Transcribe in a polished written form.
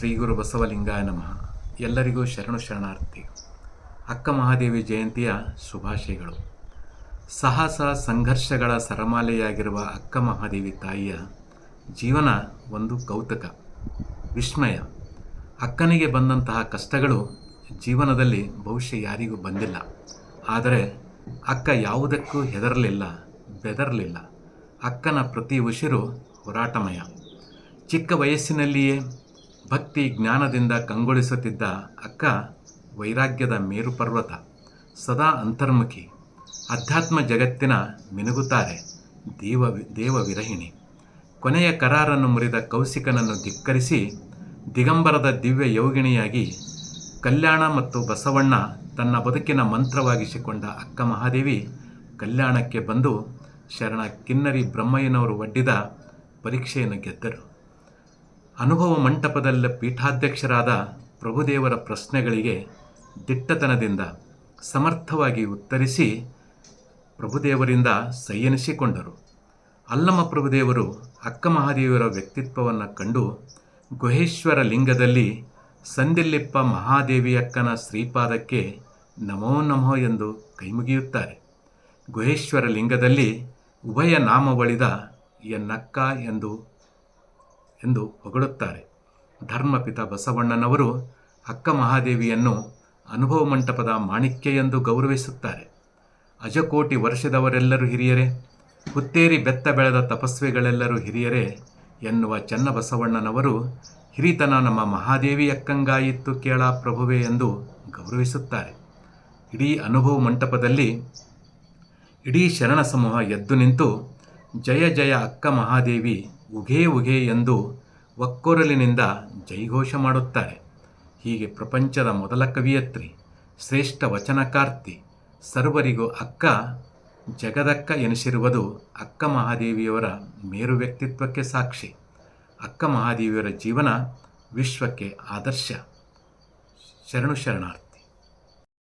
ಶ್ರೀ ಗುರು ಬಸವಲಿಂಗಾಯ ನಮಃ. ಎಲ್ಲರಿಗೂ ಶರಣು ಶರಣಾರ್ಥಿ. ಅಕ್ಕ ಮಹಾದೇವಿ ಜಯಂತಿಯ ಶುಭಾಶಯಗಳು. ಸಾಹಸ ಸಂಘರ್ಷಗಳ ಸರಮಾಲೆಯಾಗಿರುವ ಅಕ್ಕ ಮಹಾದೇವಿ ತಾಯಿಯ ಜೀವನ ಒಂದು ಕೌತುಕ, ವಿಸ್ಮಯ. ಅಕ್ಕನಿಗೆ ಬಂದಂತಹ ಕಷ್ಟಗಳು ಜೀವನದಲ್ಲಿ ಬಹುಶಃ ಯಾರಿಗೂ ಬಂದಿಲ್ಲ. ಆದರೆ ಅಕ್ಕ ಯಾವುದಕ್ಕೂ ಹೆದರಲಿಲ್ಲ, ಬೆದರಲಿಲ್ಲ. ಅಕ್ಕನ ಪ್ರತಿ ಉಸಿರು ಹೋರಾಟಮಯ. ಚಿಕ್ಕ ವಯಸ್ಸಿನಲ್ಲಿಯೇ ಭಕ್ತಿ ಜ್ಞಾನದಿಂದ ಕಂಗೊಳಿಸುತ್ತಿದ್ದ ಅಕ್ಕ ವೈರಾಗ್ಯದ ಮೇರುಪರ್ವತ, ಸದಾ ಅಂತರ್ಮುಖಿ, ಅಧ್ಯಾತ್ಮ ಜಗತ್ತಿನ ಮಿನುಗುತ್ತಾರೆ, ದೇವ ವಿರಹಿಣಿ. ಕೊನೆಯ ಕರಾರನ್ನು ಮುರಿದ ಕೌಶಿಕನನ್ನು ಧಿಕ್ಕರಿಸಿ ದಿಗಂಬರದ ದಿವ್ಯ ಯೋಗಿಣಿಯಾಗಿ ಕಲ್ಯಾಣ ಮತ್ತು ಬಸವಣ್ಣ ತನ್ನ ಬದುಕಿನ ಮಂತ್ರವಾಗಿಸಿಕೊಂಡ ಅಕ್ಕ ಮಹಾದೇವಿ ಕಲ್ಯಾಣಕ್ಕೆ ಬಂದು ಶರಣ ಕಿನ್ನರಿ ಬ್ರಹ್ಮಯ್ಯನವರು ಒಡ್ಡಿದ ಪರೀಕ್ಷೆಯನ್ನು ಗೆದ್ದರು. ಅನುಭವ ಮಂಟಪದಲ್ಲಿ ಪೀಠಾಧ್ಯಕ್ಷರಾದ ಪ್ರಭುದೇವರ ಪ್ರಶ್ನೆಗಳಿಗೆ ದಿಟ್ಟತನದಿಂದ ಸಮರ್ಥವಾಗಿ ಉತ್ತರಿಸಿ ಪ್ರಭುದೇವರಿಂದ ಸೈಯೆನಿಸಿಕೊಂಡರು. ಅಲ್ಲಮ ಪ್ರಭುದೇವರು ಅಕ್ಕ ಮಹಾದೇವಿಯರ ವ್ಯಕ್ತಿತ್ವವನ್ನು ಕಂಡು ಗುಹೇಶ್ವರ ಲಿಂಗದಲ್ಲಿ ಸಂದಿಲ್ಲಿಪ್ಪ ಮಹಾದೇವಿಯಕ್ಕನ ಶ್ರೀಪಾದಕ್ಕೆ ನಮೋ ನಮೋ ಎಂದು ಕೈಮುಗಿಯುತ್ತಾರೆ. ಗುಹೇಶ್ವರ ಲಿಂಗದಲ್ಲಿ ಉಭಯ ನಾಮವಳಿದ ಎನ್ನಕ್ಕ ಎಂದು ಹೊಗಳುತ್ತಾರೆ. ಧರ್ಮಪಿತ ಬಸವಣ್ಣನವರು ಅಕ್ಕ ಮಹಾದೇವಿಯನ್ನು ಅನುಭವ ಮಂಟಪದ ಮಾಣಿಕ್ಯ ಎಂದು ಗೌರವಿಸುತ್ತಾರೆ. ಅಜಕೋಟಿ ವರ್ಷದವರೆಲ್ಲರೂ ಹಿರಿಯರೇ, ಹುತ್ತೇರಿ ಬೆತ್ತ ಬೆಳೆದ ತಪಸ್ವಿಗಳೆಲ್ಲರೂ ಹಿರಿಯರೇ ಎನ್ನುವ ಚನ್ನಬಸವಣ್ಣನವರು ಹಿರಿತನ ನಮ್ಮ ಮಹಾದೇವಿ ಅಕ್ಕಂಗಾಯಿತ್ತು ಕೇಳ ಪ್ರಭುವೆ ಎಂದು ಗೌರವಿಸುತ್ತಾರೆ. ಇಡೀ ಅನುಭವ ಮಂಟಪದಲ್ಲಿ ಇಡೀ ಶರಣ ಸಮೂಹ ಎದ್ದು ನಿಂತು ಜಯ ಜಯ ಅಕ್ಕ ಮಹಾದೇವಿ ಉಘೇ ಉಘೇ ಎಂದು ಒಕ್ಕೊರಲಿನಿಂದ ಜೈಘೋಷ ಮಾಡುತ್ತಾರೆ. ಹೀಗೆ ಪ್ರಪಂಚದ ಮೊದಲ ಕವಿಯತ್ರಿ, ಶ್ರೇಷ್ಠ ವಚನಕಾರ್ತಿ, ಸರ್ವರಿಗೂ ಅಕ್ಕ, ಜಗದಕ್ಕ ಎನಿಸಿರುವುದು ಅಕ್ಕ ಮಹಾದೇವಿಯವರ ಮೇರು ವ್ಯಕ್ತಿತ್ವಕ್ಕೆ ಸಾಕ್ಷಿ. ಅಕ್ಕ ಮಹಾದೇವಿಯವರ ಜೀವನ ವಿಶ್ವಕ್ಕೆ ಆದರ್ಶ. ಶರಣು ಶರಣಾರ್ಥಿ.